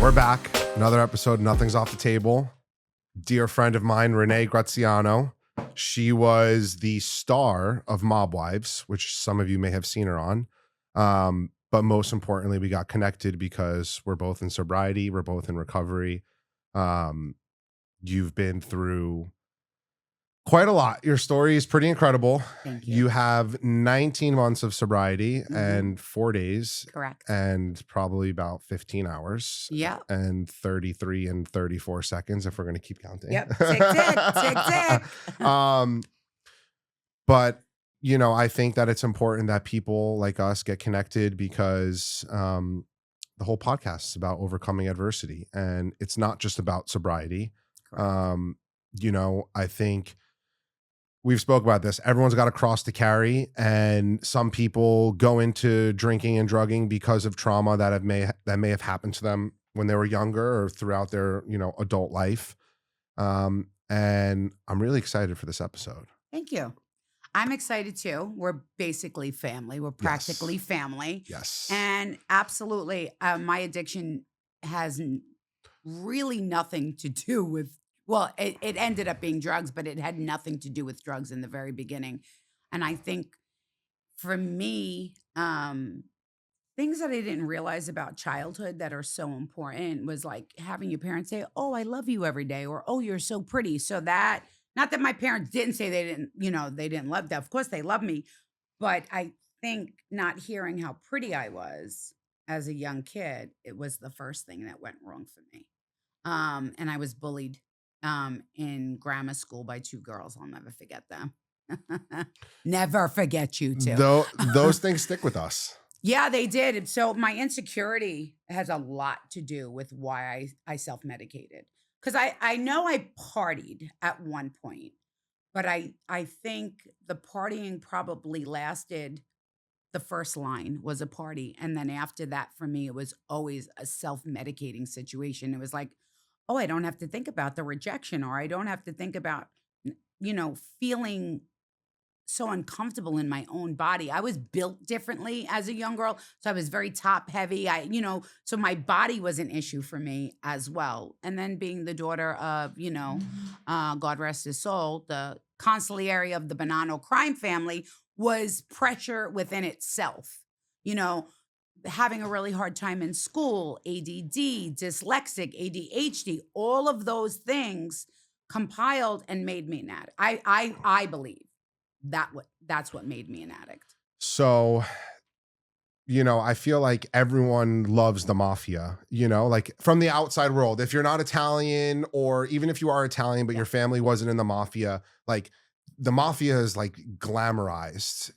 We're back. Another episode, Nothing's Off the Table. Dear friend of mine, Renee Graziano. She was the star of Mob Wives, which some of you may have seen her on. But most importantly, we got connected because we're both in sobriety. We're both in recovery. You've been through quite a lot. Your story is pretty incredible. Thank you. You have 19 months of sobriety and 4 days. Correct. And probably about 15 hours. Yeah. And 33 and 34 seconds if we're going to keep counting. Yep. Tick. But, you know, I think that it's important that people like us get connected because the whole podcast is about overcoming adversity. And it's not just about sobriety. You know, I think we've spoke about this. Everyone's got a cross to carry, and some people go into drinking and drugging because of trauma that may have happened to them when they were younger or throughout their, you know, adult life. And I'm really excited for this episode. Thank you. I'm excited too. We're basically family. We're practically family. Yes. And absolutely, my addiction has really nothing to do with. Well, it ended up being drugs, but it had nothing to do with drugs in the very beginning. And I think for me, things that I didn't realize about childhood that are so important was like having your parents say, "Oh, I love you" every day, or "Oh, you're so pretty." So that, not that my parents didn't say they didn't love that. Of course they love me. But I think not hearing how pretty I was as a young kid, it was the first thing that went wrong for me. And I was bullied in grammar school by two girls. I'll never forget them. Never forget you two. Those things stick with us. Yeah, they did. So my insecurity has a lot to do with why I self-medicated. Because I know I partied at one point, but I think the partying probably lasted, the first line was a party. And then after that, for me, it was always a self-medicating situation. It was like, oh, I don't have to think about the rejection, or I don't have to think about, feeling so uncomfortable in my own body. I was built differently as a young girl. So I was very top heavy. So my body was an issue for me as well. And then being the daughter of, God rest his soul, the consigliere of the Bonanno crime family was pressure within itself. Having a really hard time in school, ADD, dyslexic, ADHD, all of those things compiled and made me an addict. I believe that's what made me an addict. So, I feel like everyone loves the Mafia, like from the outside world. If you're not Italian, or even if you are Italian, but your family wasn't in the Mafia, like the Mafia is like glamorized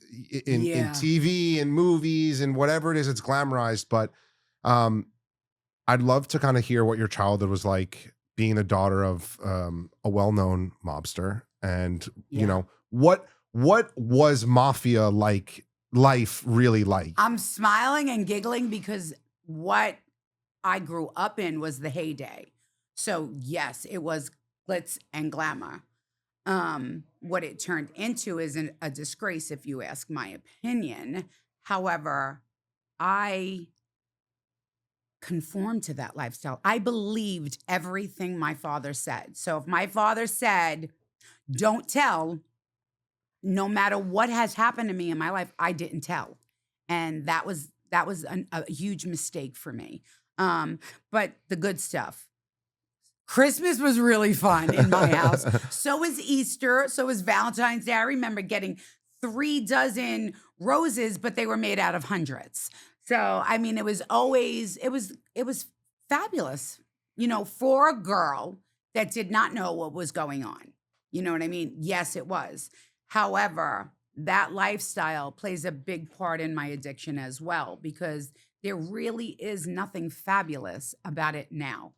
in TV and movies and whatever it is, it's glamorized. But I'd love to kind of hear what your childhood was like, being the daughter of a well-known mobster. And, what was Mafia like, life really like? I'm smiling and giggling because what I grew up in was the heyday. So yes, it was glitz and glamour. What it turned into is a disgrace, if you ask my opinion. However, I conformed to that lifestyle. I believed everything my father said. So if my father said, "Don't tell," no matter what has happened to me in my life, I didn't tell. And that was a huge mistake for me. But the good stuff. Christmas was really fun in my house. So was Easter. So was Valentine's Day. I remember getting 3 dozen roses, but they were made out of hundreds. So, I mean, it was fabulous, for a girl that did not know what was going on. You know what I mean? Yes, it was. However, that lifestyle plays a big part in my addiction as well, because there really is nothing fabulous about it now.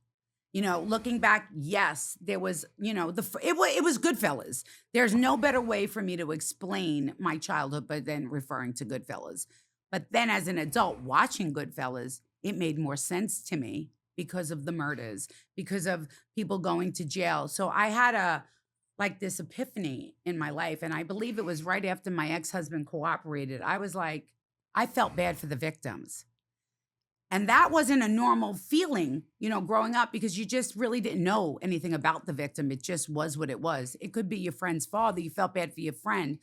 Looking back, yes, there was, it was Goodfellas. There's no better way for me to explain my childhood but then referring to Goodfellas. But then as an adult watching Goodfellas, it made more sense to me because of the murders, because of people going to jail. So I had this epiphany in my life. And I believe it was right after my ex-husband cooperated. I was like, I felt bad for the victims. And that wasn't a normal feeling, growing up because you just really didn't know anything about the victim. It just was what it was. It could be your friend's father. You felt bad for your friend.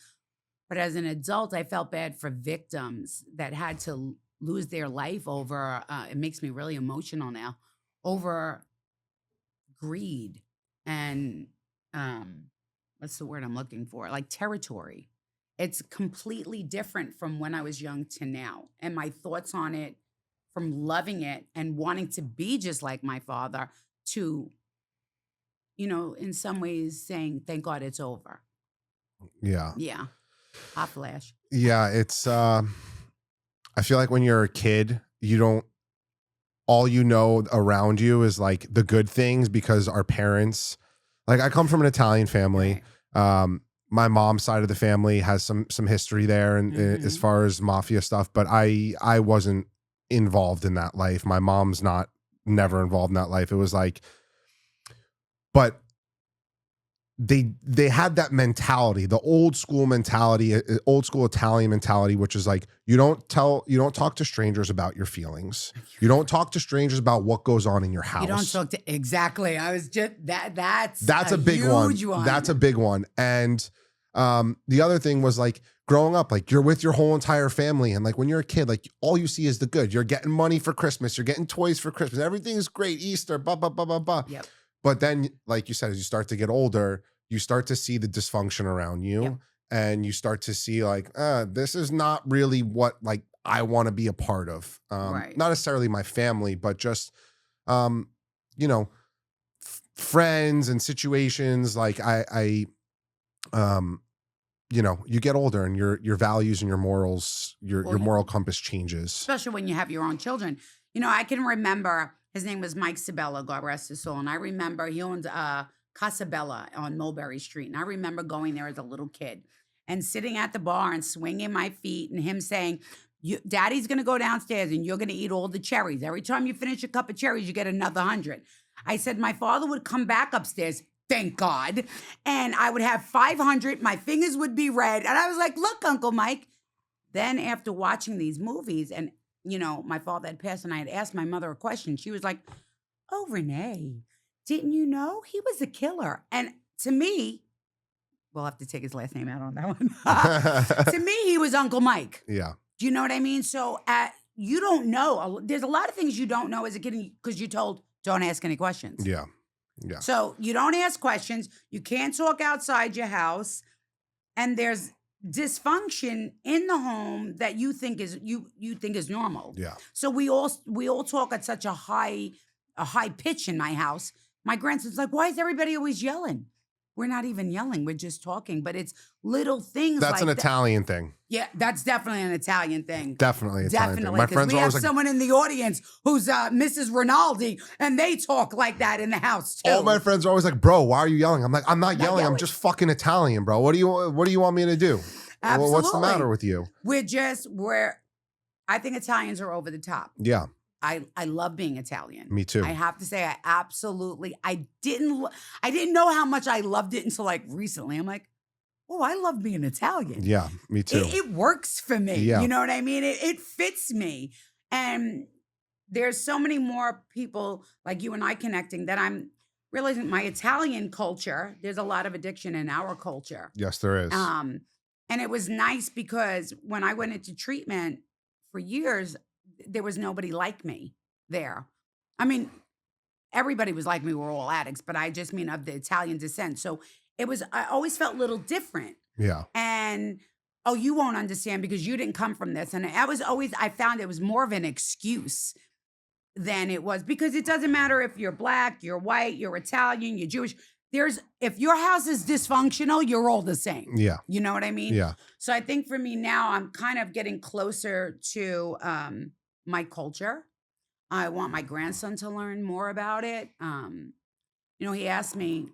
But as an adult, I felt bad for victims that had to lose their life over, it makes me really emotional now, over greed and, um, what's the word I'm looking for? Like territory. It's completely different from when I was young to now. And my thoughts on it, from loving it and wanting to be just like my father, to, in some ways saying, thank God it's over. Yeah. Yeah. Hot flash. Yeah. It's, I feel like when you're a kid, you don't, all you know around you is like the good things because our parents, like I come from an Italian family. Right. My mom's side of the family has some history there and as Mhm. far as mafia stuff, but I wasn't involved in that life. My mom's not Right. never involved in that life. It was like, but they had that mentality, the old school mentality, old school Italian mentality, which is like you don't talk to strangers about your feelings. You don't talk to strangers about what goes on in your You don't house. talk to exactly. I was just that's That's a a big one. huge That's a one. big one. And the other thing was like growing up, like you're with your whole entire family, and like when you're a kid, like all you see is the good. You're getting money for Christmas, you're getting toys for Christmas, everything is great. Easter, blah blah blah blah blah. Yep. But then, like you said, as you start to get older, you start to see the dysfunction around Yep. you, and you start to see like, this is not really what like I want to be a part of. Right. Not necessarily my family, but just um, you know, friends and situations. Like um, you get older, and your values and your morals, your Well, moral compass changes. especially when you have your own children. I can remember his name was Mike Sabella, God rest his soul. And I remember he owned Casa Bella on Mulberry Street. And I remember going there as a little kid and sitting at the bar and swinging my feet and him saying, Daddy's going to go downstairs and you're going to eat all the cherries. Every time you finish a cup of cherries, you get another 100. I said, my father would come back upstairs. Thank God. And I would have 500. My fingers would be red. And I was like, look, Uncle Mike. Then after watching these movies and my father had passed and I had asked my mother a question. She was like, "Oh, Renee, didn't you know he was a killer?" And to me, we'll have to take his last name out on that one. To me, he was Uncle Mike. Yeah. Do you know what I mean? So you don't know. There's a lot of things you don't know as a kid because you're told don't ask any questions. Yeah. Yeah. So you don't ask questions. You can't talk outside your house, and there's dysfunction in the home that you think is you think is normal. Yeah. So we all talk at such a high pitch in my house. My grandson's like, "Why is everybody always yelling?" We're not even yelling. We're just talking, but it's little things That's like an that. Italian thing. Yeah, that's definitely an Italian thing. Definitely Italian thing. Definitely, My because friends we are have always like, someone in the audience who's Mrs. Rinaldi, and they talk like that in the house too. all my friends are always like, bro, why are you yelling? I'm like, I'm not yelling. I'm yelling. just fucking Italian, bro. What do you want me to do? Absolutely. What's the matter with you? I think Italians are over the top. Yeah. I love being Italian. Me too. I have to say, I didn't know how much I loved it until like recently. I'm like, oh, I love being Italian. Yeah, me too. It works for me. Yeah. You know what I mean? It fits me. And there's so many more people like you and I connecting that I'm realizing my Italian culture, there's a lot of addiction in our culture. Yes, there is. And it was nice because when I went into treatment for years, there was nobody like me there. I mean, everybody was like me. We're all addicts, but I just mean of the Italian descent. So I always felt a little different. Yeah. And, oh, you won't understand because you didn't come from this. And I found it was more of an excuse than it was because it doesn't matter if you're black, you're white, you're Italian, you're Jewish. If your house is dysfunctional, you're all the same. Yeah. You know what I mean? Yeah. So I think for me now, I'm kind of getting closer to my culture. I want my grandson to learn more about it. He asked me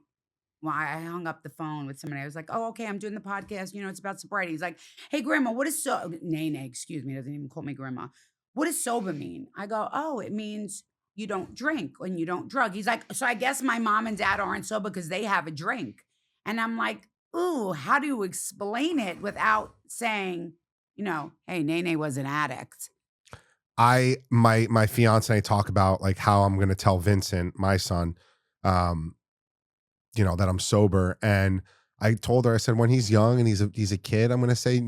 why I hung up the phone with somebody. I was like, oh, okay, I'm doing the podcast. It's about sobriety. He's like, hey, grandma, what is Nene, excuse me, doesn't even call me grandma. What does sober mean? I go, oh, it means you don't drink and you don't drug. He's like, so I guess my mom and dad aren't sober because they have a drink. And I'm like, ooh, how do you explain it without saying, hey, Nene was an addict? my fiance and I talk about like how I'm gonna tell Vincent, my son, um, that I'm sober. And I told her, I said, when he's young and he's a kid, I'm gonna say,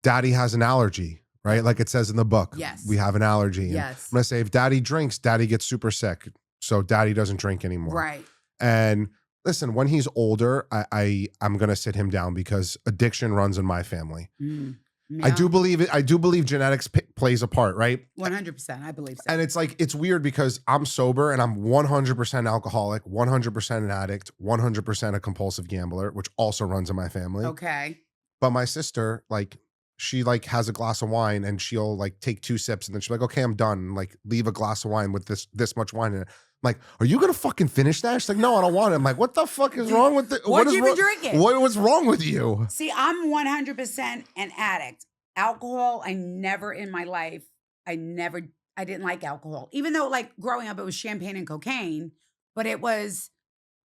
daddy has an allergy, right? Yep. Like it says in the book, we Yes. have an allergy. And I'm Yes. gonna say if daddy drinks, daddy gets super sick. So daddy doesn't drink anymore. Right. And listen, when he's older, I'm gonna sit him down because addiction runs in my family. Mm. I do Yeah. believe it. I do believe genetics plays a part, right? 100%. I believe so. And it's like, it's weird because I'm sober and I'm 100% alcoholic, 100% an addict, 100% a compulsive gambler, which also runs in my family. Okay. But my sister, like, she like has a glass of wine and she'll like take 2 sips and then she's like, okay, I'm done. And, like, leave a glass of wine with this much wine in it. I'm like, are you gonna fucking finish that? She's like, no, I don't want it. I'm like, what the fuck is wrong with it? What is you been drinking? What's wrong with you? See, I'm 100% an addict. Alcohol, I never in my life, I didn't like alcohol. Even though like growing up, it was champagne and cocaine, but it was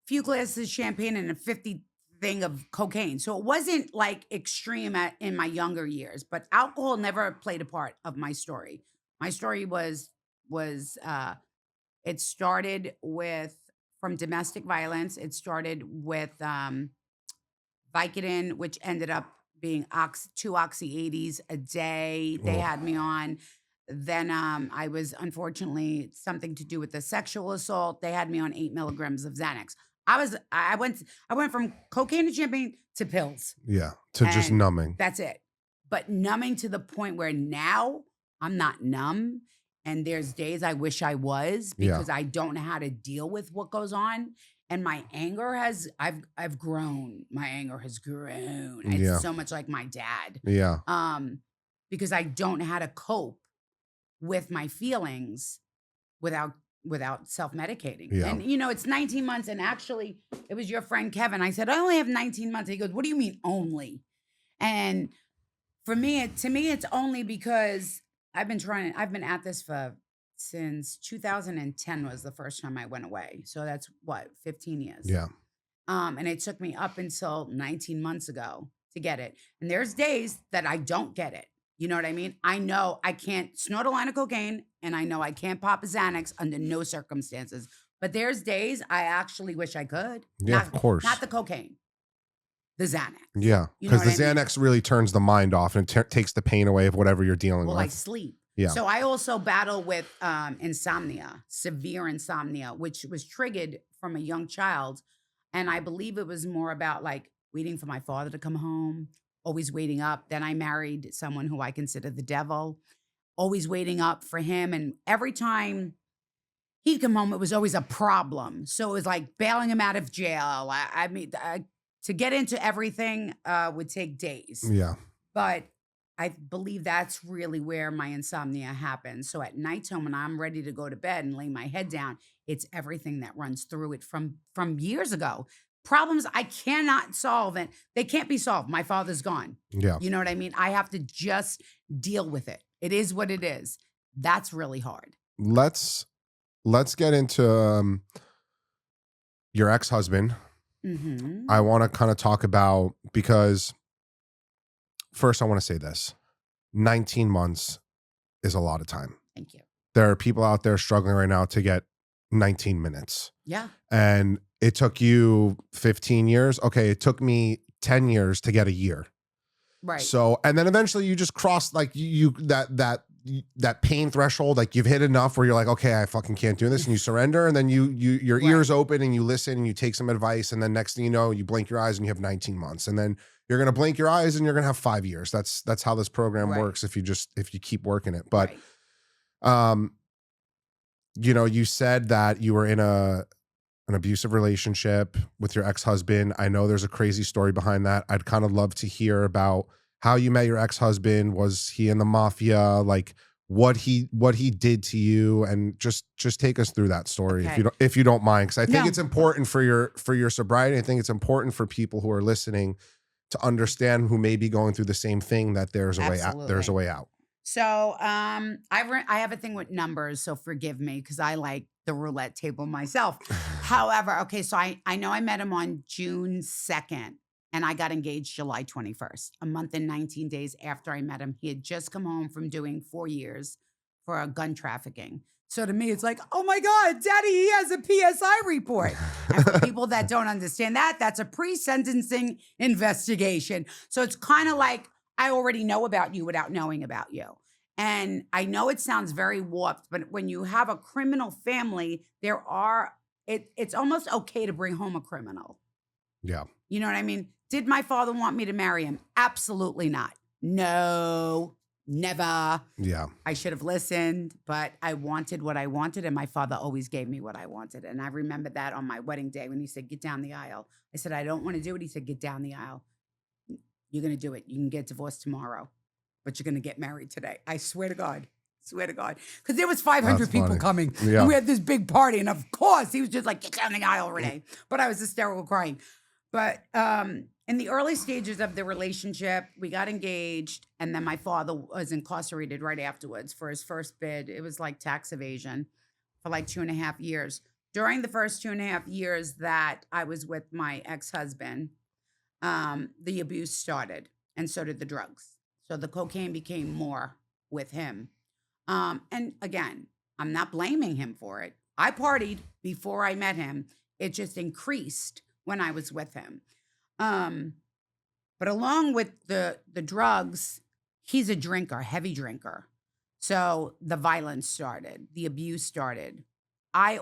a few glasses of champagne and a 50 thing of cocaine. So it wasn't like extreme in my younger years, but alcohol never played a part of my story. My story was it started with from domestic violence. It started with Vicodin, which ended up being 2 oxy 80s a day. They Oh, had me on. Then I was unfortunately something to do with the sexual assault. They had me on 8 milligrams of Xanax. I went from cocaine to champagne to pills, yeah, to just and numbing. that's it. But numbing to the point where now I'm not numb. And there's days I wish I was Yeah, because I don't know how to deal with what goes on. And my anger I've grown. My anger has grown. It's yeah, so much like my dad. yeah, Um, because I don't know how to cope with my feelings without self-medicating. yeah. And it's 19 months. And actually, it was your friend Kevin. I said, I only have 19 months. He goes, what do you mean only? And for me, to me, it's only because I've been at this since 2010 was the first time I went away. So that's what, 15 years. Yeah. And it took me up until 19 months ago to get it. And there's days that I don't get it. You know what I mean? I know I can't snort a line of cocaine and I know I can't pop a Xanax under no circumstances. But there's days I actually wish I could. Yeah, of course. Not the cocaine, the Xanax. Yeah, You know because the what I mean? Xanax really turns the mind off and takes the pain away of whatever you're dealing Well, I with. sleep. Yeah. So I also battle with insomnia, severe insomnia, which was triggered from a young child. And I believe it was more about like waiting for my father to come home, always waiting up. Then I married someone who I consider the devil, always waiting up for him. And every time he'd come home, it was always a problem. So it was like bailing him out of jail. I mean, to get into everything would take days. Yeah. But I believe that's really where my insomnia happens. So at nighttime when I'm ready to go to bed and lay my head down, it's everything that runs through it from years ago. Problems I cannot solve and they can't be solved. My father's gone. Yeah. You know what I mean? I have to just deal with it. It is what it is. That's really hard. Let's get into your ex-husband. Mm-hmm. I want to kind of talk about, because first I want to say this. 19 months is a lot of time. Thank you. There are people out there struggling right now to get 19 minutes. Yeah. And it took you 15 years. Okay, it took me 10 years to get a year. Right. So, and then eventually you just cross like that pain threshold, like you've hit enough where you're like, okay, I fucking can't do this, and you surrender, and then your Right. ears open and you listen and you take some advice, and then next thing you know, you blink your eyes and you have 19 months, and then you're gonna blink your eyes and you're gonna have 5 years. That's how this program Right. works if you keep working it. But Right. you said that you were in an abusive relationship with your ex-husband. I know there's a crazy story behind that. I'd kind of love to hear about how you met your ex-husband. Was he in the mafia? Like what he did to you, and just take us through that story Okay. if you don't mind, because I think No. it's important for your sobriety. I think it's important for people who are listening to understand, who may be going through the same thing, that there's a way out. There's a Absolutely. way out. So I have a thing with numbers, so forgive me because I like the roulette table myself. However, okay, so I know I met him on June 2nd and I got engaged July 21st, a month and 19 days after I met him. He had just come home from doing 4 years for gun trafficking. So to me, it's like, oh my God, Daddy, he has a PSI report. And for people that don't understand that, that's a pre-sentencing investigation. So it's kind of like I already know about you without knowing about you. And I know it sounds very warped, but when you have a criminal family, it's almost okay to bring home a criminal. Yeah. You know what I mean? Did my father want me to marry him? Absolutely not. No, never. Yeah. I should have listened, but I wanted what I wanted, and my father always gave me what I wanted. And I remember that on my wedding day when he said, get down the aisle. I said, I don't want to do it. He said, get down the aisle. You're going to do it. You can get divorced tomorrow, but you're going to get married today. I swear to God. Swear to God. Because there was 500 That's people funny. coming. Yeah. And we had this big party. And of course, he was just like, get down the aisle, Renee. But I was hysterical crying. But in the early stages of the relationship, we got engaged. And then my father was incarcerated right afterwards for his first bid. It was like tax evasion for like 2.5 years. During the first 2.5 years that I was with my ex-husband, the abuse started, and so did the drugs. So the cocaine became more with him. And again, I'm not blaming him for it. I partied before I met him. It just increased when I was with him. But along with the drugs, he's a drinker, heavy drinker. So the violence started, the abuse started. I'm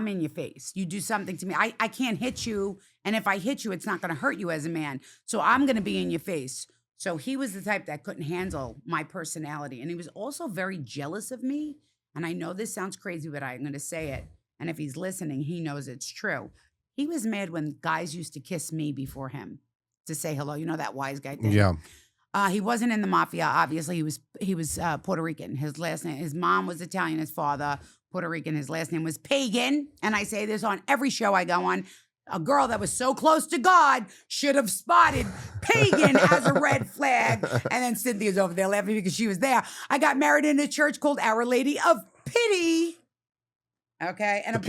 in your face. You do something to me. I can't hit you. And if I hit you, it's not going to hurt you as a man. So I'm going to be in your face. So he was the type that couldn't handle my personality. And he was also very jealous of me. And I know this sounds crazy, but I'm going to say it. And if he's listening, he knows it's true. He was mad when guys used to kiss me before him to say hello. You know that wise guy thing? Yeah. He wasn't in the mafia. Obviously, he was Puerto Rican. His last name, his mom was Italian. His father, Puerto Rican. His last name was Pagan. And I say this on every show I go on. A girl that was so close to God should have spotted Pagan as a red flag. And then Cynthia's over there laughing because she was there. I got married in a church called Our Lady of Pity. Okay, and the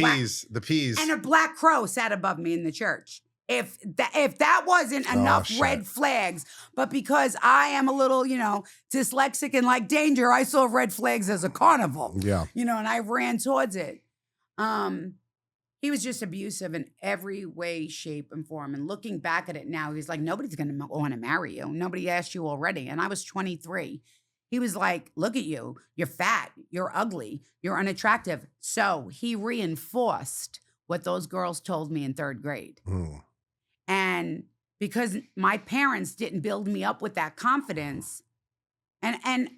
peas, and a black crow sat above me in the church. If that wasn't enough red flags, but because I am a little, dyslexic and like danger, I saw red flags as a carnival. Yeah. And I ran towards it. He was just abusive in every way, shape, and form. And looking back at it now, he's like, nobody's going to want to marry you. Nobody asked you already. And I was 23. He was like, look at you. You're fat. You're ugly. You're unattractive. So he reinforced what those girls told me in 3rd grade. Mm. And because my parents didn't build me up with that confidence, and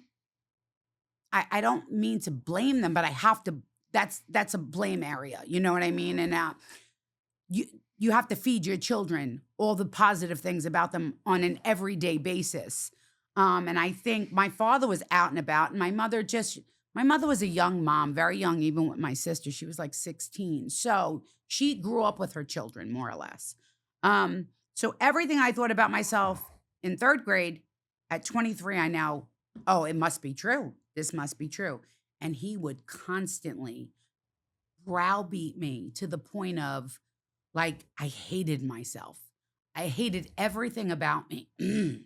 I don't mean to blame them, but I have to, that's a blame area. You know what I mean? And you have to feed your children all the positive things about them on an everyday basis. And I think my father was out and about, and my mother was a young mom, very young, even with my sister. She was like 16. So she grew up with her children, more or less. So everything I thought about myself in 3rd grade, at 23, it must be true. This must be true. And he would constantly browbeat me to the point of, like, I hated myself. I hated everything about me.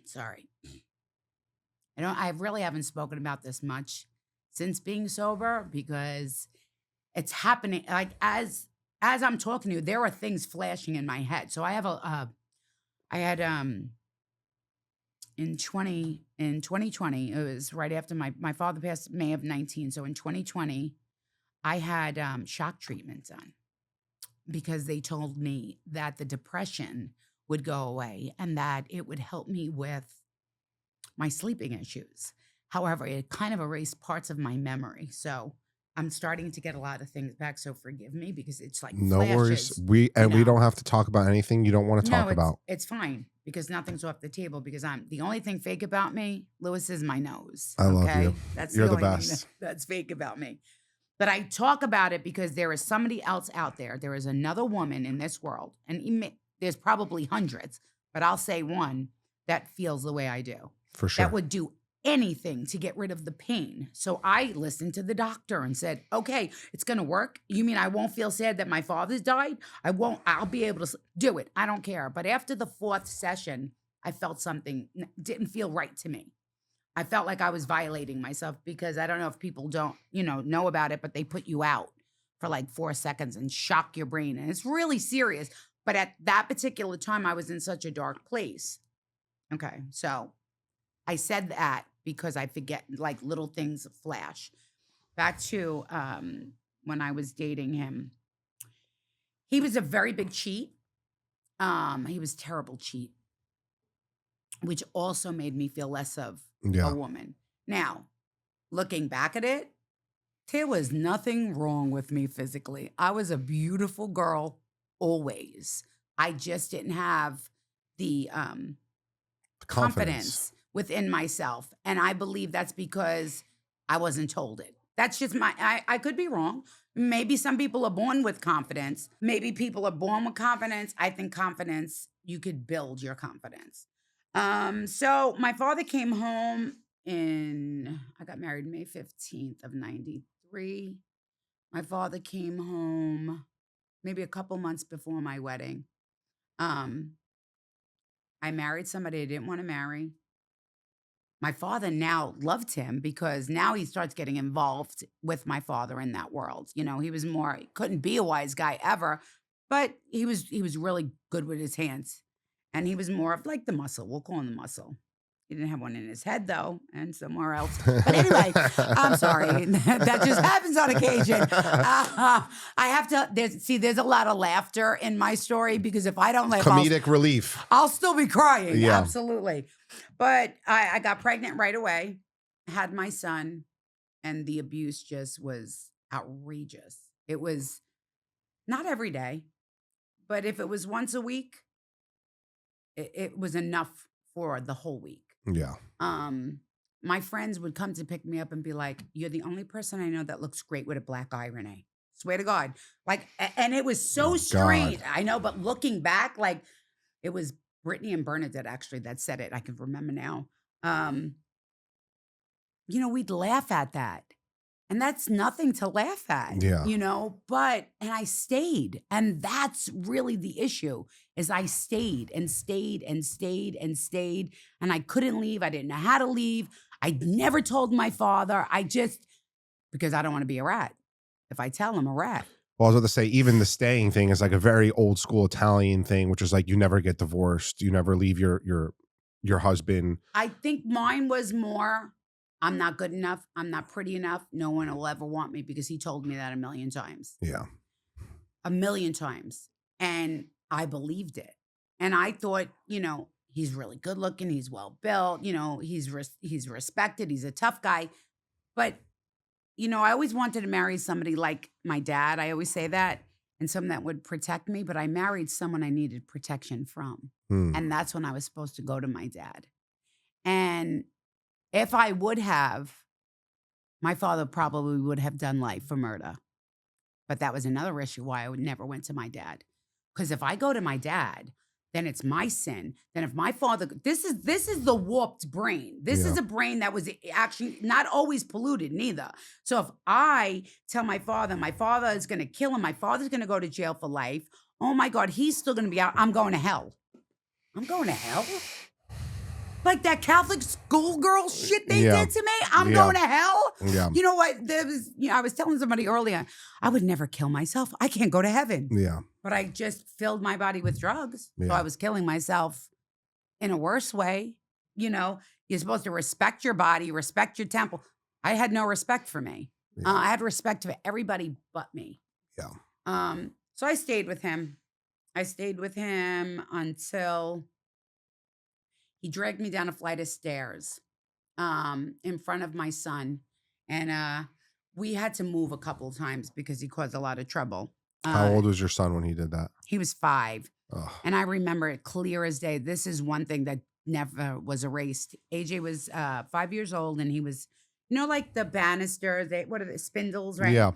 Sorry. I really haven't spoken about this much since being sober because it's happening. Like as I'm talking to you, there are things flashing in my head. So I had in 2020, it was right after my father passed May of 19. So in 2020, I had shock treatment done because they told me that the depression would go away and that it would help me with my sleeping issues. However, it kind of erased parts of my memory. So I'm starting to get a lot of things back. So forgive me because it's like no flashes, worries. We don't have to talk about anything you don't want to talk about. It's fine because nothing's off the table because the only thing fake about me, Lewis, is my nose. I love you. You're the only thing best. That's fake about me. But I talk about it because there is somebody else out there. There is another woman in this world, and there's probably hundreds, but I'll say one that feels the way I do. For sure. That would do anything to get rid of the pain. So I listened to the doctor and said, okay, it's going to work. You mean I won't feel sad that my father's died? I'll be able to do it. I don't care. But after the 4th session, I felt something didn't feel right to me. I felt like I was violating myself because I don't know if people don't, know about it, but they put you out for like 4 seconds and shock your brain, and it's really serious. But at that particular time, I was in such a dark place. Okay, so I said that because I forget, like, little things flash. Back to, when I was dating him. He was a very big cheat. He was terrible cheat, which also made me feel less of a Yeah. woman. Now, looking back at it, there was nothing wrong with me physically. I was a beautiful girl always. I just didn't have the Confidence. confidence within myself. And I believe that's because I wasn't told it. That's just I could be wrong. Maybe some people are born with confidence. Maybe people are born with confidence. I think confidence, you could build your confidence. So my father came home I got married May 15th of 93. My father came home maybe a couple months before my wedding. Um, I married somebody I didn't want to marry. My father now loved him because now he starts getting involved with my father in that world. He was more, he couldn't be a wise guy ever, but he was really good with his hands. And he was more of like the muscle. We'll call him the muscle. He didn't have one in his head though, and somewhere else. But anyway, I'm sorry. That just happens on occasion. I have to there's a lot of laughter in my story because if I don't laugh, Comedic relief. I'll still be crying. Yeah. Absolutely. But I got pregnant right away, had my son, and the abuse just was outrageous. It was not every day, but if it was once a week, it was enough for the whole week. Yeah. My friends would come to pick me up and be like, "You're the only person I know that looks great with a black eye, Renee. Swear to God." Like, and it was so Oh, strange. God. I know, but looking back, like it was Brittany and Bernadette actually that said it. I can remember now. Um, we'd laugh at that. And that's nothing to laugh at, Yeah. and I stayed. And that's really the issue is I stayed and stayed and stayed and stayed. And I couldn't leave. I didn't know how to leave. I never told my father. Because I don't want to be a rat. If I tell him a rat. Well, I was about to say, even the staying thing is like a very old school Italian thing, which is like you never get divorced, you never leave your husband. I think mine was more, I'm not good enough. I'm not pretty enough. No one will ever want me because he told me that a million times. Yeah. A million times. And I believed it. And I thought, he's really good looking. He's well built. He's respected. He's a tough guy. But, I always wanted to marry somebody like my dad. I always say that. And someone that would protect me. But I married someone I needed protection from. Hmm. And that's when I was supposed to go to my dad. And if I would have, my father probably would have done life for murder. But that was another issue why I never went to my dad. Because if I go to my dad, then it's my sin. Then if my father, this is the warped brain. This is Yeah. a brain that was actually not always polluted neither. So if I tell my father is going to kill him, my father's going to go to jail for life. Oh my God, he's still going to be out. I'm going to hell. I'm going to hell. Like that Catholic schoolgirl shit they Yeah. did to me. I'm Yeah. going to hell. Yeah. You know what? I was telling somebody earlier, I would never kill myself. I can't go to heaven. Yeah. But I just filled my body with drugs. So Yeah. I was killing myself in a worse way. You're supposed to respect your body, respect your temple. I had no respect for me. Yeah. I had respect for everybody but me. Yeah. So I stayed with him. I stayed with him until he dragged me down a flight of stairs in front of my son. And we had to move a couple of times because he caused a lot of trouble. How old was your son when he did that? He was 5. Ugh. And I remember it clear as day. This is one thing that never was erased. AJ was 5 years old and he was, like the banisters, what are the spindles, right? Yeah.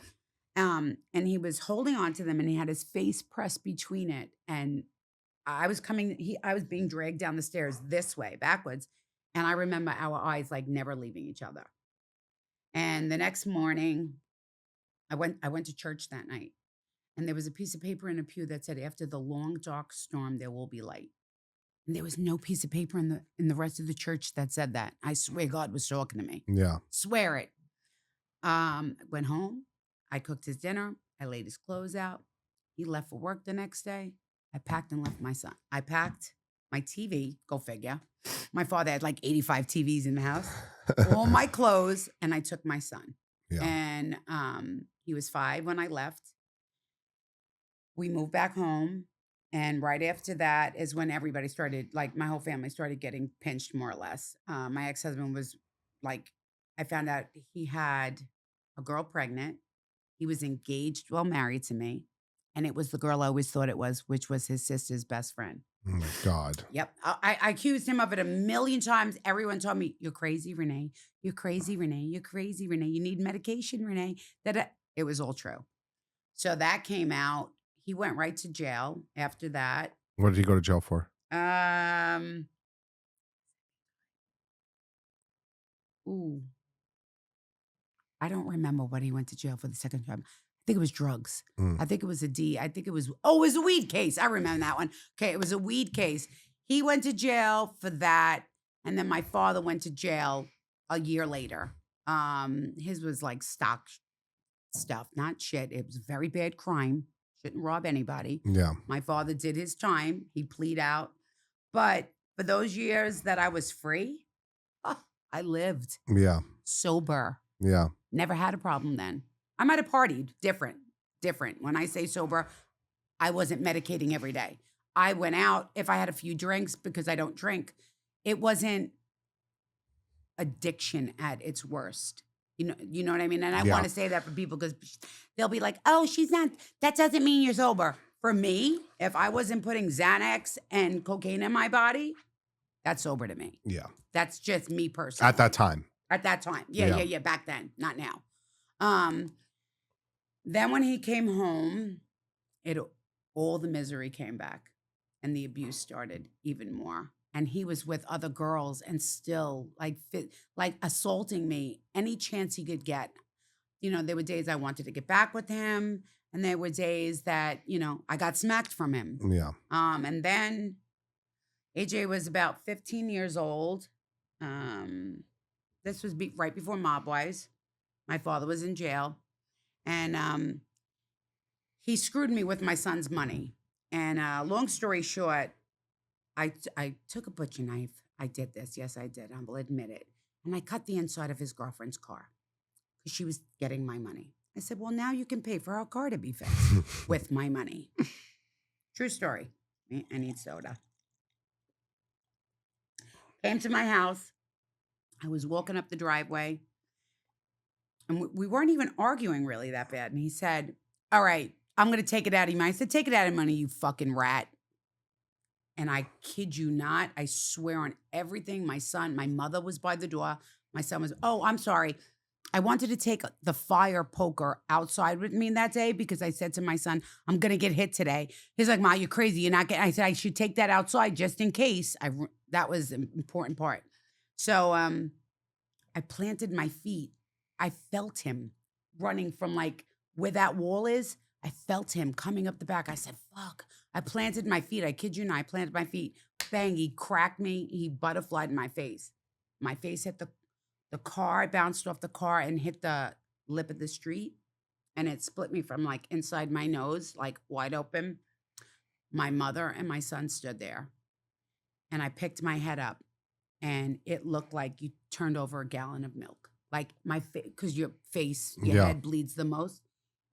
And he was holding on to them and he had his face pressed between it. And I was being dragged down the stairs this way, backwards. And I remember our eyes like never leaving each other. And the next morning, I went to church that night. And there was a piece of paper in a pew that said, "After the long dark storm, there will be light." And there was no piece of paper in the rest of the church that said that. I swear God was talking to me. Yeah. Swear it. Went home. I cooked his dinner. I laid his clothes out. He left for work the next day. I packed and left my son. I packed my TV, go figure. My father had like 85 TVs in the house, all my clothes, and I took my son. Yeah. And he was 5 when I left. We moved back home. And right after that is when everybody started, like my whole family started getting pinched more or less. My ex-husband was like, I found out he had a girl pregnant. He was engaged, well, married to me. And it was the girl I always thought it was, which was his sister's best friend. Oh my God. Yep. I accused him of it a million times. Everyone told me, you're crazy, Renee. You're crazy, Renee. You're crazy, Renee. You need medication, Renee. That it was all true. So that came out. He went right to jail after that. What did he go to jail for? Ooh, I don't remember what he went to jail for the second time. I think it was drugs. Mm. I think it was a D. I think it was a weed case. I remember that one. Okay, it was a weed case. He went to jail for that. And then my father went to jail a year later. His was like stock stuff, not shit. It was a very bad crime. Shouldn't rob anybody. Yeah. My father did his time. He plead out. But for those years that I was free, I lived Yeah. sober. Yeah. Never had a problem then. I might have partied different. When I say sober, I wasn't medicating every day. I went out if I had a few drinks because I don't drink. It wasn't addiction at its worst. You know what I mean? And I Yeah. want to say that for people because they'll be like, oh, she's not, that doesn't mean you're sober. For me, if I wasn't putting Xanax and cocaine in my body, that's sober to me. Yeah. That's just me personally. At that time. At that time. Yeah. Back then, not now. Then when he came home, all the misery came back and the abuse started even more. And he was with other girls and still like assaulting me any chance he could get. There were days I wanted to get back with him, and there were days that, I got smacked from him. Yeah. And then AJ was about 15 years old. This was right before Mobwise. My father was in jail. And he screwed me with my son's money. And long story short, I took a butcher knife. I did this. Yes, I did. I will admit it. And I cut the inside of his girlfriend's car because she was getting my money. I said, well, now you can pay for our car to be fixed with my money. True story. I need soda. Came to my house. I was walking up the driveway. And we weren't even arguing really that bad. And he said, all right, I'm going to take it out of you. I said, take it out of money, you fucking rat. And I kid you not, I swear on everything. My mother was by the door. My son was, oh, I'm sorry. I wanted to take the fire poker outside with me that day because I said to my son, I'm going to get hit today. He's like, Ma, you're crazy. You're not getting, I said, I should take that outside just in case. That was an important part. So I planted my feet. I felt him running from like where that wall is. I felt him coming up the back. I said, fuck. I planted my feet. I kid you not. I planted my feet. Bang, he cracked me. He butterflied in my face. My face hit the car. It bounced off the car and hit the lip of the street. And it split me from like inside my nose, like wide open. My mother and my son stood there. And I picked my head up. And it looked like you turned over a gallon of milk. Like my face, because your head bleeds the most.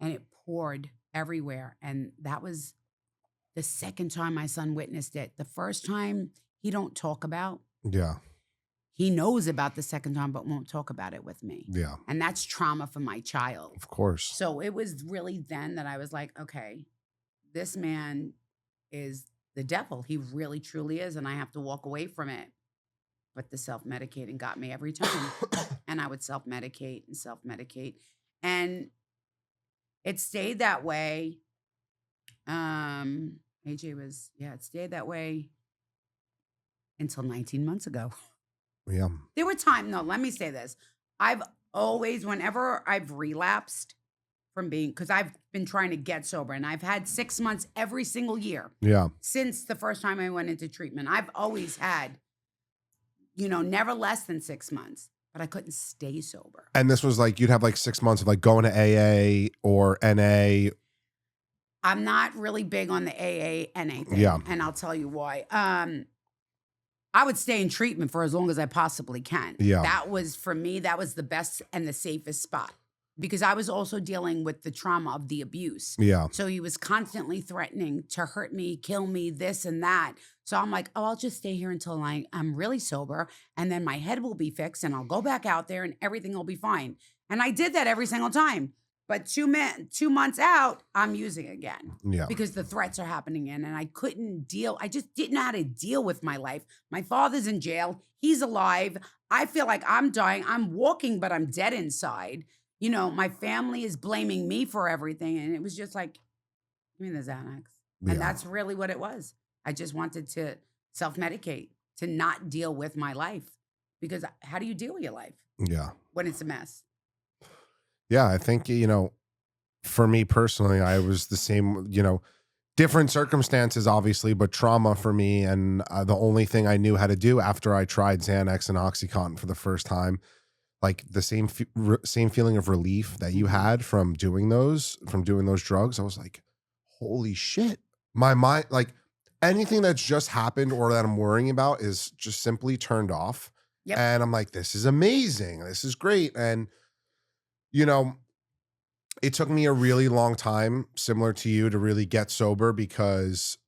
And it poured everywhere. And that was the second time my son witnessed it. The first time he don't talk about. Yeah. He knows about the second time, but won't talk about it with me. Yeah. And that's trauma for my child. Of course. So it was really then that I was like, okay, this man is the devil. He really, truly is. And I have to walk away from it. But the self-medicating got me every time. And I would self-medicate. And it stayed that way. AJ was, it stayed that way until 19 months ago. Yeah. There were times, no, let me say this. I've always, whenever I've relapsed, from being, because I've been trying to get sober and I've had 6 months every single year Yeah. since the first time I went into treatment. I've always had, never less than 6 months, but I couldn't stay sober. And this was like you'd have like 6 months of like going to AA or NA. I'm not really big on the AA-NA Yeah. thing, and I'll tell you why. I would stay in treatment for as long as I possibly can. Yeah. That was, for me, that was the best and the safest spot because I was also dealing with the trauma of the abuse. Yeah. So he was constantly threatening to hurt me, kill me, this and that. So I'm like, oh, I'll just stay here until I'm really sober, and then my head will be fixed, and I'll go back out there, and everything will be fine. And I did that every single time. But 2 months out, I'm using again Yeah. because the threats are happening in, and I couldn't deal. I just didn't know how to deal with my life. My father's in jail. He's alive. I feel like I'm dying. I'm walking, but I'm dead inside. My family is blaming me for everything. And it was just like, give me the Xanax. Yeah. And that's really what it was. I just wanted to self-medicate, to not deal with my life. Because how do you deal with your life Yeah. when it's a mess? Yeah. I think, for me personally, I was the same, different circumstances, obviously, but trauma for me. And the only thing I knew how to do after I tried Xanax and Oxycontin for the first time, like the same feeling of relief that you had from doing those drugs, I was like, holy shit. My mind, like anything that's just happened or that I'm worrying about is just simply turned off. Yep. And I'm like, this is amazing. This is great. And, you know, it took me a really long time, similar to you, to really get sober because,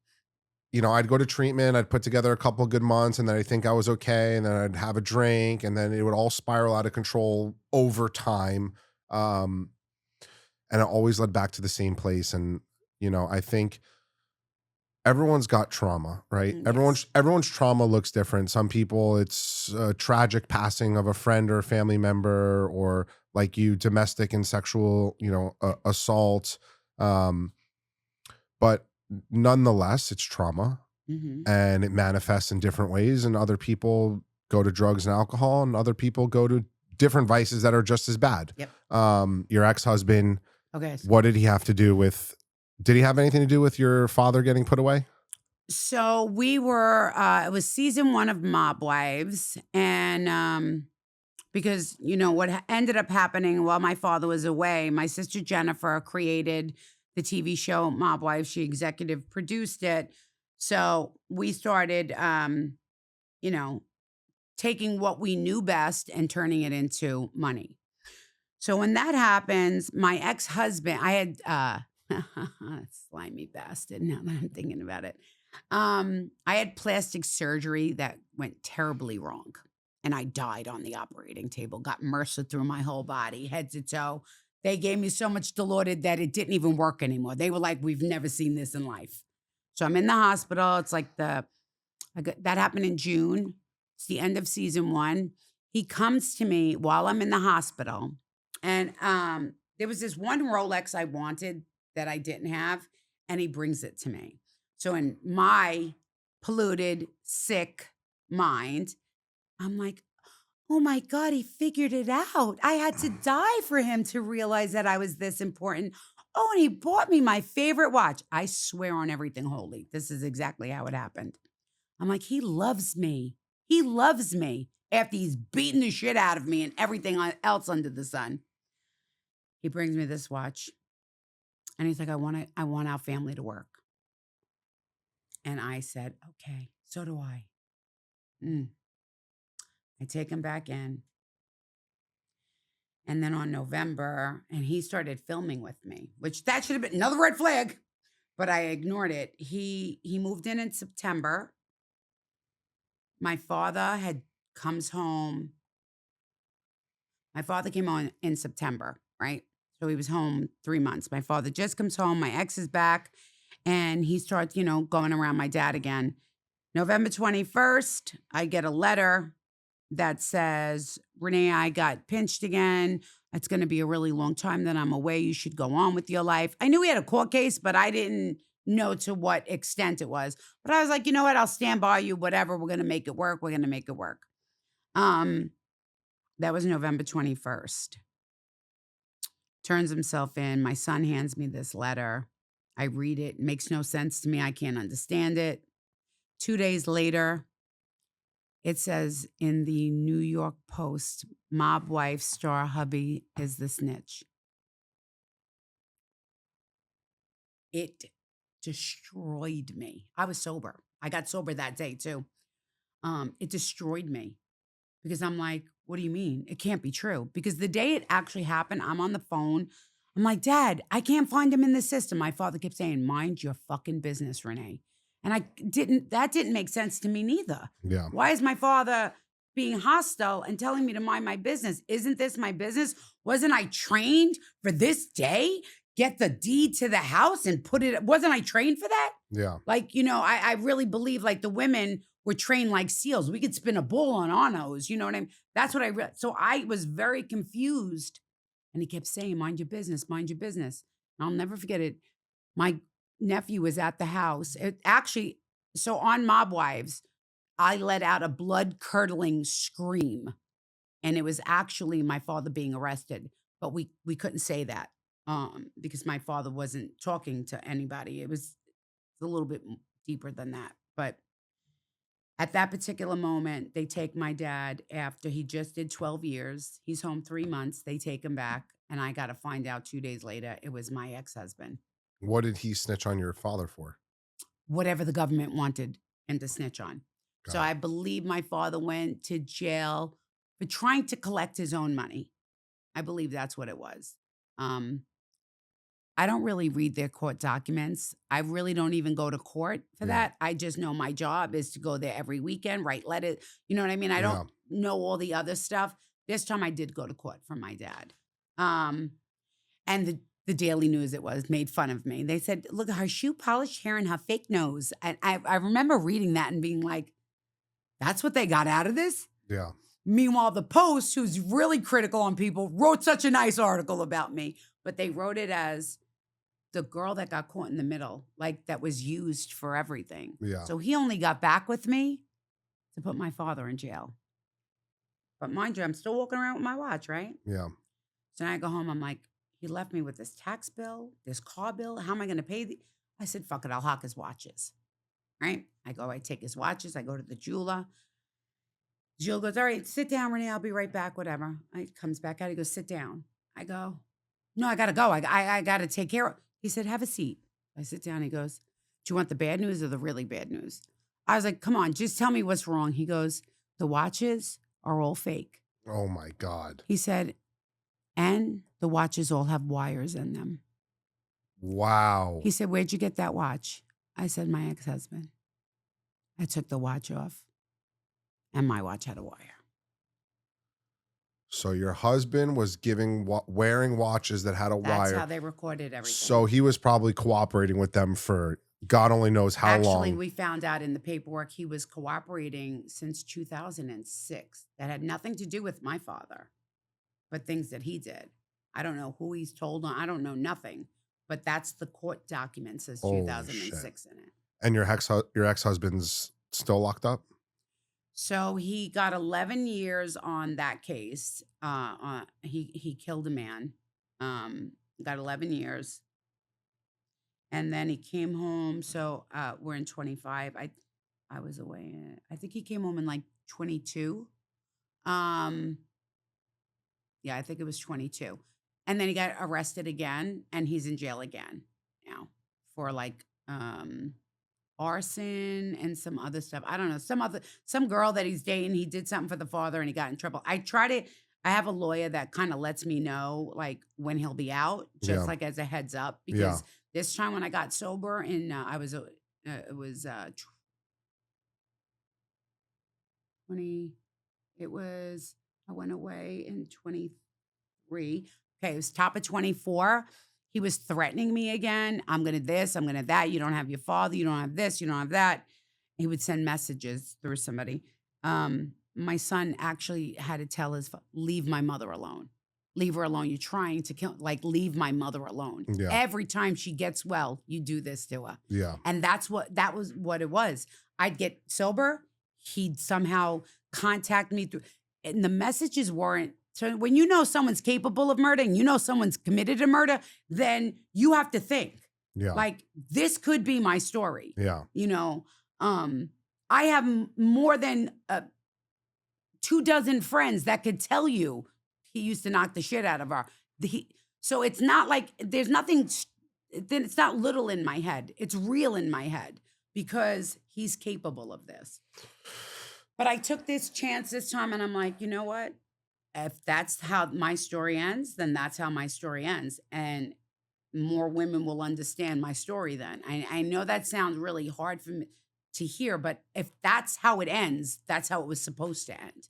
I'd go to treatment, I'd put together a couple of good months, and then I think I was okay, and then I'd have a drink, and then it would all spiral out of control over time. Um, and it always led back to the same place. And, I think everyone's got trauma, right? Yes. Everyone's trauma looks different. Some people it's a tragic passing of a friend or a family member, or like you, domestic and sexual, assault. Um, but nonetheless, it's trauma Mm-hmm. and it manifests in different ways. And other people go to drugs and alcohol, and other people go to different vices that are just as bad. Yep. Your ex-husband, Okay. what did he have to do with? Did he have anything to do with your father getting put away? So we were, it was season 1 of Mob Wives. And because, what ended up happening while my father was away, my sister Jennifer created the TV show Mob Wives. She executive produced it. So we started, you know, taking what we knew best and turning it into money. So when that happens, my ex-husband, I had slimy bastard now that I'm thinking about it. I had plastic surgery that went terribly wrong. And I died on the operating table, got MRSA through my whole body, head to toe. They gave me so much Dilaudid that it didn't even work anymore. They were like, we've never seen this in life. So I'm in the hospital. It's like that happened in June. It's the end of season 1. He comes to me while I'm in the hospital. And there was this one Rolex I wanted that I didn't have, and he brings it to me. So in my polluted, sick mind, I'm like, oh my God, he figured it out. I had to die for him to realize that I was this important. Oh, and he bought me my favorite watch. I swear on everything holy. This is exactly how it happened. I'm like, he loves me. He loves me after he's beaten the shit out of me and everything else under the sun. He brings me this watch and he's like, I want our family to work. And I said, okay, so do I. I take him back in. And then on November, and he started filming with me, which that should have been another red flag, but I ignored it. He moved in September. My father comes home. My father came on in September, right? So he was home 3 months. My father just comes home. My ex is back, and he starts, going around my dad again. November 21st, I get a letter that says, Renee, I got pinched again. It's going to be a really long time that I'm away. You should go on with your life. I knew we had a court case, but I didn't know to what extent it was. But I was like, you know what? I'll stand by you, whatever. We're going to make it work. We're going to make it work. That was November 21st. turns himself in. My son hands me this letter. I read it. It makes no sense to me. I can't understand it. 2 days later, it says in the New York Post, mob wife star hubby is the snitch. It destroyed me. I was sober. I got sober that day too. It destroyed me because I'm like, what do you mean? It can't be true. Because the day it actually happened, I'm on the phone. I'm like, Dad, I can't find him in the system. My father kept saying, mind your fucking business, Renee. And that didn't make sense to me neither. Yeah. Why is my father being hostile and telling me to mind my business? Isn't this my business? Wasn't I trained for this day? Get the deed to the house and put it, wasn't I trained for that? Yeah. Like, I really believe like the women were trained like seals. We could spin a bull on our nose. You know what I mean? That's what I read. So I was very confused. And he kept saying, mind your business, mind your business. And I'll never forget it. My nephew was at the house. So on Mob Wives, I let out a blood curdling scream. And it was actually my father being arrested. But we couldn't say that because my father wasn't talking to anybody. It was a little bit deeper than that. But at that particular moment, they take my dad after he just did 12 years. He's home 3 months. They take him back. And I got to find out 2 days later, it was my ex-husband. What did he snitch on your father for? Whatever the government wanted him to snitch on. So Got I believe my father went to jail for trying to collect his own money. I believe that's what it was. I don't really read their court documents. I really don't even go to court for Yeah. that. I just know my job is to go there every weekend, write letters. You know what I mean? I Yeah. don't know all the other stuff. This time I did go to court for my dad. And the Daily News, it was, made fun of me. They said, look at her shoe polished hair and her fake nose. And I remember reading that and being like, that's what they got out of this? Yeah. Meanwhile, the Post, who's really critical on people, wrote such a nice article about me. But they wrote it as the girl that got caught in the middle, like that was used for everything. Yeah. So he only got back with me to put my father in jail. But mind you, I'm still walking around with my watch, right? Yeah. So now I go home. I'm like, he left me with this tax bill, this car bill. How am I going to pay? I said, fuck it. I'll hawk his watches. Right? I take his watches. I go to the jeweler. The jeweler goes, all right, sit down, Renee. I'll be right back. Whatever. I comes back out. He goes, sit down. I go, no, I got to go. I got to take care of. He said, have a seat. I sit down. He goes, do you want the bad news or the really bad news? I was like, come on, just tell me what's wrong. He goes, the watches are all fake. Oh my God. He said, and the watches all have wires in them. Wow. He said, where'd you get that watch? I said, my ex-husband. I took the watch off and my watch had a wire. So your husband was wearing watches that had a wire. That's how they recorded everything. So he was probably cooperating with them for God only knows how long. Actually, we found out in the paperwork he was cooperating since 2006. That had nothing to do with my father, but things that he did. I don't know who he's told on. I don't know nothing, but that's the court document says Holy 2006 in it. And your ex-husband's still locked up? So he got 11 years on that case. He killed a man. Got 11 years. And then he came home. So we're in 25. I was away. I think he came home in like 22. Yeah, I think it was 22. And then he got arrested again and he's in jail again now for like arson and some other stuff. I don't know. Some girl that he's dating, he did something for the father and he got in trouble. I have a lawyer that kind of lets me know like when he'll be out, just like as a heads up, because this time when I got sober and it was 20, I went away in 23. Okay, it was top of 24. He was threatening me again. I'm going to this, I'm going to that. You don't have your father. You don't have this. You don't have that. He would send messages through somebody. My son actually had to tell leave my mother alone. Leave her alone. You're trying to kill, like, leave my mother alone. Yeah. Every time she gets well, you do this to her. Yeah. And that was what it was. I'd get sober. He'd somehow contact me through, and the messages weren't So when you know someone's capable of murder and you know someone's committed a murder, then you have to think Yeah. like this could be my story. Yeah. You know, um, I have more than 2 dozen friends that could tell you he used to knock the shit out of her. So it's not like there's nothing. Then it's not little in my head. It's real in my head because he's capable of this. But I took this chance this time, and I'm like, you know what? If that's how my story ends, then that's how my story ends. And more women will understand my story then. I know that sounds really hard for me to hear, but if that's how it ends, that's how it was supposed to end.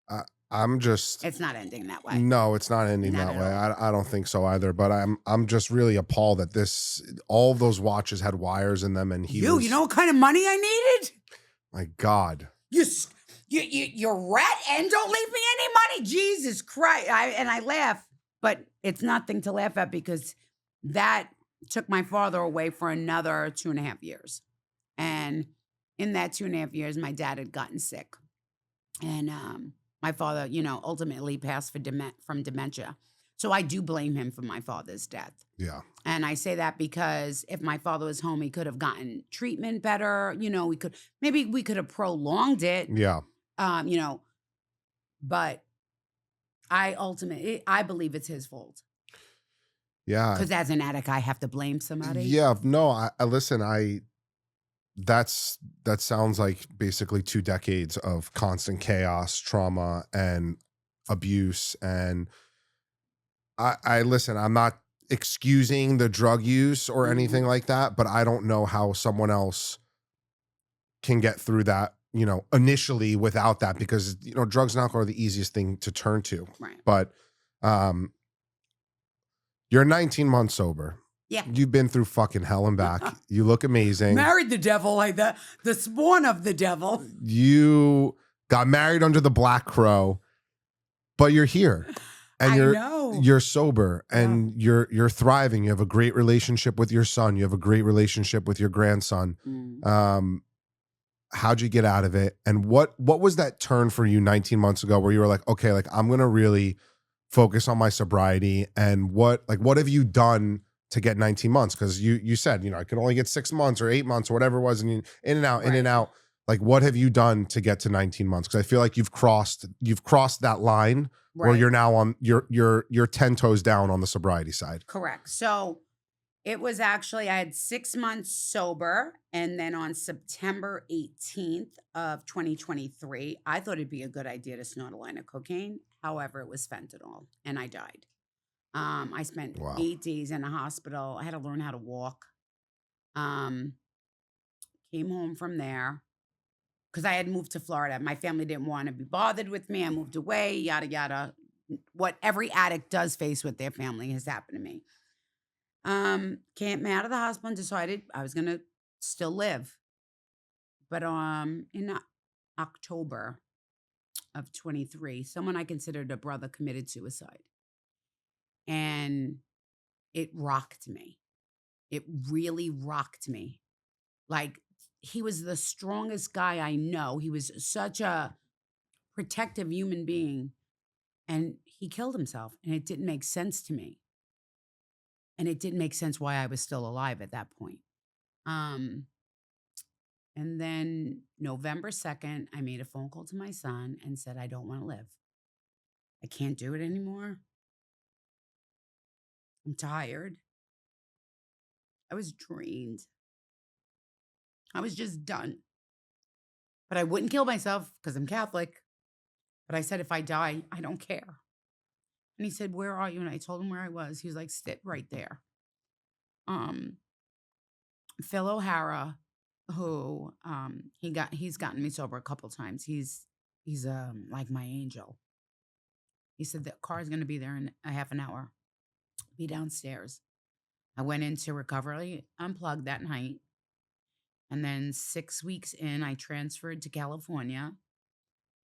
I, I'm just It's not ending that way. no, it's not ending Not that at way. all. I don't think so either. But I'm just really appalled that this all of those watches had wires in them, and he You was know what kind of money I needed? my God. You, you're rat and don't leave me any money. Jesus Christ. I laugh, but it's nothing to laugh at because that took my father away for another 2.5 years. And in that 2.5 years, my dad had gotten sick. And my father, ultimately passed from dementia. So I do blame him for my father's death. Yeah. And I say that because if my father was home, he could have gotten treatment better. Maybe we could have prolonged it. Yeah. Um, you know, but I believe it's his fault Yeah. because as an addict, I have to blame somebody. Yeah. No, I listen, that sounds like basically 2 decades of constant chaos, trauma, and abuse. And I listen, I'm not excusing the drug use or anything Mhm. like that, but I don't know how someone else can get through that, initially without that, because drugs and alcohol are the easiest thing to turn to. Right. But um you're 19 months sober. Yeah. You've been through fucking hell and back. You look amazing. Married the devil like the spawn of the devil. You got married under the Black Crow, but you're here and I you're know. you're sober Yeah. and you're thriving. You have a great relationship with your son. You have a great relationship with your grandson. Mm. How'd you get out of it? And what was that turn for you 19 months ago where you were like, okay, like I'm gonna really focus on my sobriety, and what have you done to get 19 months? Because you said, I could only get 6 months or 8 months or whatever it was, and in and out, in and Right. out. Like, what have you done to get to 19 months? Because I feel like you've crossed that line where Right. you're now on you're 10 toes down on the sobriety side. Correct. So it was actually, I had 6 months sober. And then on September 18th of 2023, I thought it'd be a good idea to snort a line of cocaine. However, it was fentanyl and I died. I spent Wow. 8 days in a hospital. I had to learn how to walk. Um, Came home from there because I had moved to Florida. My family didn't want to be bothered with me. I moved away, yada, yada. What every addict does face with their family has happened to me. Came out of the hospital and decided I was gonna still live. But in October of 23, someone I considered a brother committed suicide. And it rocked me. It really rocked me. Like he was the strongest guy I know. He was such a protective human being. And he killed himself. And it didn't make sense to me. And it didn't make sense why I was still alive at that point. Um, And then November 2nd, I made a phone call to my son and said, I don't want to live. I can't do it anymore. I'm tired. I was drained. I was just done. But I wouldn't kill myself because I'm Catholic. But I said, if I die, I don't care. And he said, where are you? And I told him where I was. He was like, sit right there. Um, Phil O'Hara, who he's gotten me sober a couple times. He's like my angel. He said the car's gonna be there in a half an hour. Be downstairs. I went into recovery unplugged that night. And then 6 weeks in, I transferred to California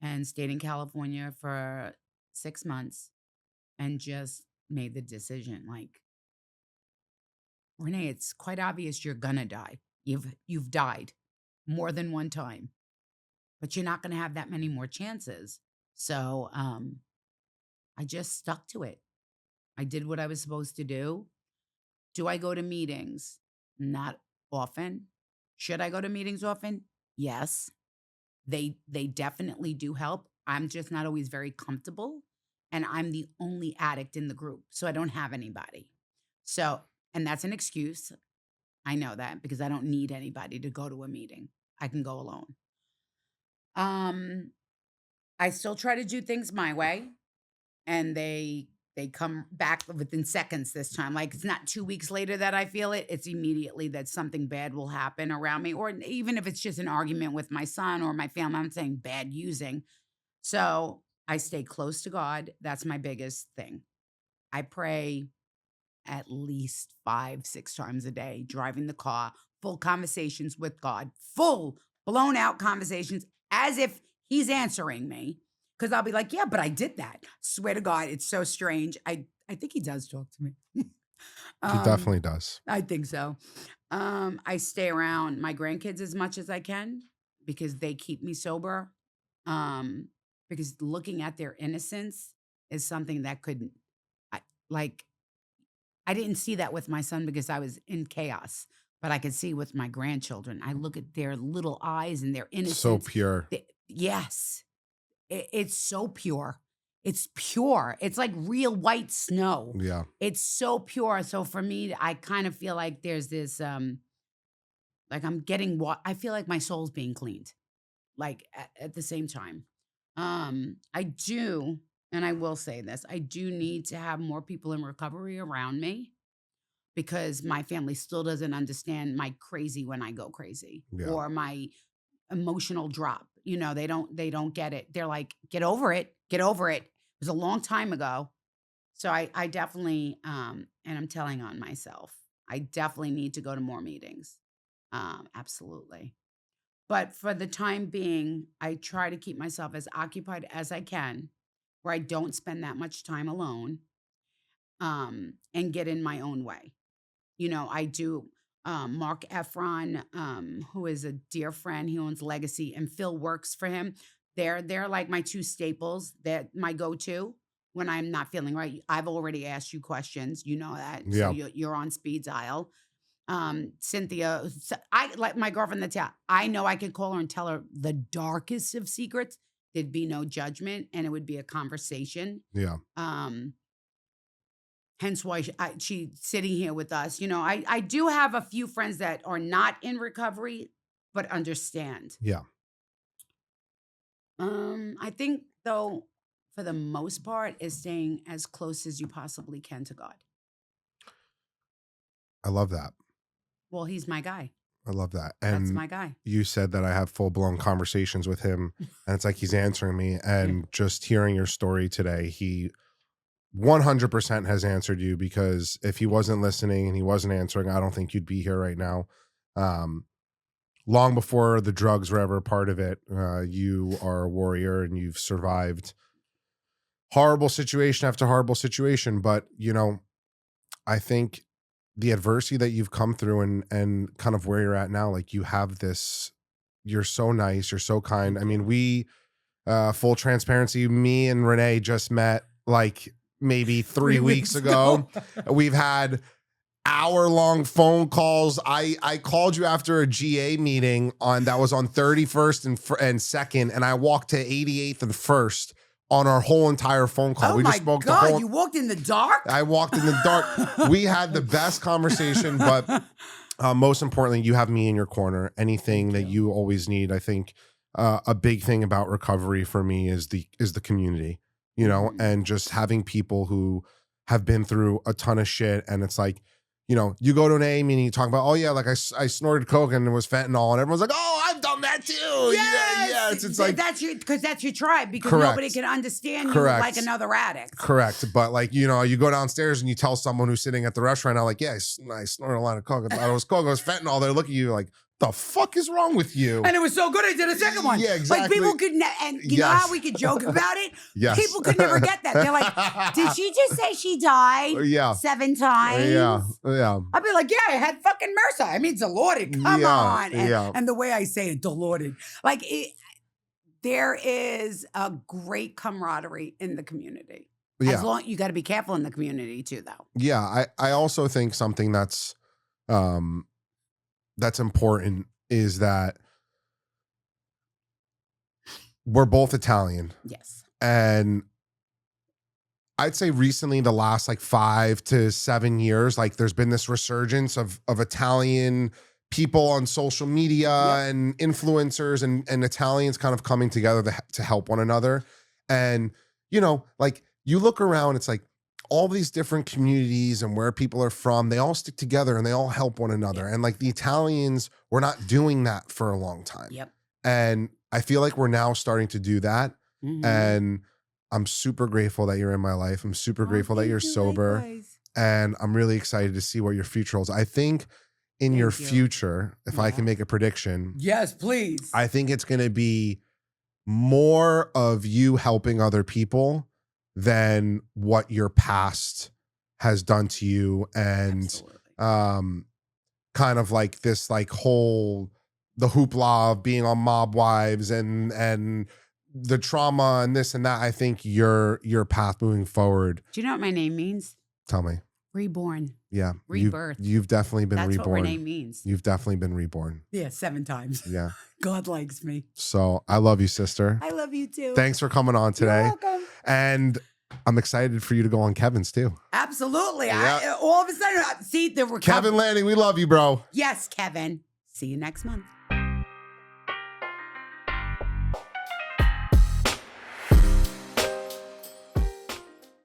and stayed in California for 6 months and just made the decision like, Renee, it's quite obvious you're gonna die. You've died more than one time, but you're not gonna have that many more chances. So I just stuck to it. I did what I was supposed to do. Do I go to meetings? Not often. Should I go to meetings often? Yes. They definitely do help. I'm just not always very comfortable, and I'm the only addict in the group, so I don't have anybody. So, and that's an excuse. I know that because I don't need anybody to go to a meeting. I can go alone. Um, I still try to do things my way, and they come back within seconds this time. Like, it's not 2 weeks later that I feel it, it's immediately that something bad will happen around me, or even if it's just an argument with my son or my family, I'm saying bad using. So, I stay close to God, that's my biggest thing. I pray at least 5, 6 times a day, driving the car, full conversations with God, full blown out conversations as if he's answering me. Cause I'll be like, yeah, but I did that. Swear to God, it's so strange. I think he does talk to me. He um, definitely does. I think so. I stay around my grandkids as much as I can because they keep me sober. Um, because looking at their innocence is something that could, I, like, I didn't see that with my son because I was in chaos, but I could see with my grandchildren. I look at their little eyes and their So innocence. pure. Yes, it's so pure. It's pure. It's like real white snow. Yeah. It's so pure. So for me, I kind of feel like there's this, like I'm getting what I feel like my soul's being cleaned, like at the same time. I do, and I will say this, I do need to have more people in recovery around me because my family still doesn't understand my crazy when I go crazy Yeah. or my emotional drop. They don't get it. They're like, get over it. Get over it. It was a long time ago. So I definitely and I'm telling on myself. I definitely need to go to more meetings. Absolutely. But for the time being, I try to keep myself as occupied as I can where I don't spend that much time alone and get in my own way. I do Mark Efron, who is a dear friend. He owns Legacy, and Phil works for him. They're like my two staples. That my go-to when I'm not feeling right. I've already asked you questions. You know that, so Yeah. you're on speed dial. Cynthia, I like my girlfriend. That's yeah. I know I could call her and tell her the darkest of secrets. There'd be no judgment, and it would be a conversation. Yeah. Um, Hence why she's sitting here with us. I do have a few friends that are not in recovery, but understand. Yeah. I think though, for the most part, is staying as close as you possibly can to God. I love that. Well, he's my guy. I love that. That's And my guy. you said that I have full blown conversations with him, and it's like he's answering me. Yeah. And just hearing your story today, he 100% has answered you, because if he wasn't listening and he wasn't answering, I don't think you'd be here right now. Um, Long before the drugs were ever a part of it, you are a warrior and you've survived horrible situation after horrible situation. But, I think the adversity that you've come through and kind of where you're at now, like you have this, you're so nice, you're so kind. I Thank mean, you. we, full transparency, me and Renee just met like maybe 3 3 weeks weeks ago. ago. We've had hour-long phone calls. I called you after a GA meeting that was on 31st and 2nd, and I walked to 88th and 1st on our whole entire phone call. Oh We just my spoke the God, whole. you walked in the dark? I walked in the dark. We had the best conversation, but most importantly, you have me in your corner. Anything Thank that you. you always need. I think a big thing about recovery for me is the community, Mhm. and just having people who have been through a ton of shit. And it's like, you go to an A meeting, you talk about, oh yeah, like I snorted coke and it was fentanyl, and everyone's like, oh, I've done that too. Yes, Yeah, it's like that's your tribe because nobody correct, can understand you like correct. another addict. Correct. But like, you go downstairs and you tell someone who's sitting at the restaurant, I'm like, yeah, I snorted a lot of coke. I thought it was coke. It was fentanyl. They look at you like, the fuck is wrong with you? And it was so good, I did a second one. Yeah, Like exactly. people could, and you know how Yes. we could joke about it? Yes. People could never get that. They're like, did she just say she died Yeah. 7 times? Yeah. Yeah. I'd be like, yeah, I had fucking MRSA. I mean, dilaudid. Come Yeah, on. yeah. And the way I say it, dilaudid. Like, there is a great camaraderie in the community. As Yeah. long you got to be careful in the community too, though. Yeah. I also think something um, that's important is that we're both Italian. Yes. And I'd say recently, the last like 5 to 7 years, like there's been this resurgence of Italian people on social media Yep. and influencers and Italians kind of coming together to help one another. And, like you look around, it's like all these different communities and where people are from, they all stick together and they all help one another. Yep. And like the Italians were not doing that for a long time. Yep. And I feel like we're now starting to do that. Mhm. And I'm super grateful that you're in my life. I'm super Oh, grateful that thank you're you, sober. likewise. And I'm really excited to see what your future holds. I think in your Thank you. future, if I can Yeah. make a prediction, Yes, please. I think it's going to be more of you helping other people than what your past has done to you. And Absolutely. kind of like this like whole the hoopla of being on Mob Wives and the trauma and this and that. I think your path moving forward. Do you know what my name means? Tell me. Reborn. Yeah. Rebirth. You've definitely been That's reborn. what Renee means. You've definitely been reborn. Yeah, 7 times. Yeah. God likes me. So I love you, sister. I love you too. Thanks for coming on You're today. welcome. And I'm excited for you to go on Kevin's too. Absolutely. Yeah. All of a sudden, see the recovery. Kevin Lanning, we love you, bro. Yes, Kevin. See you next month.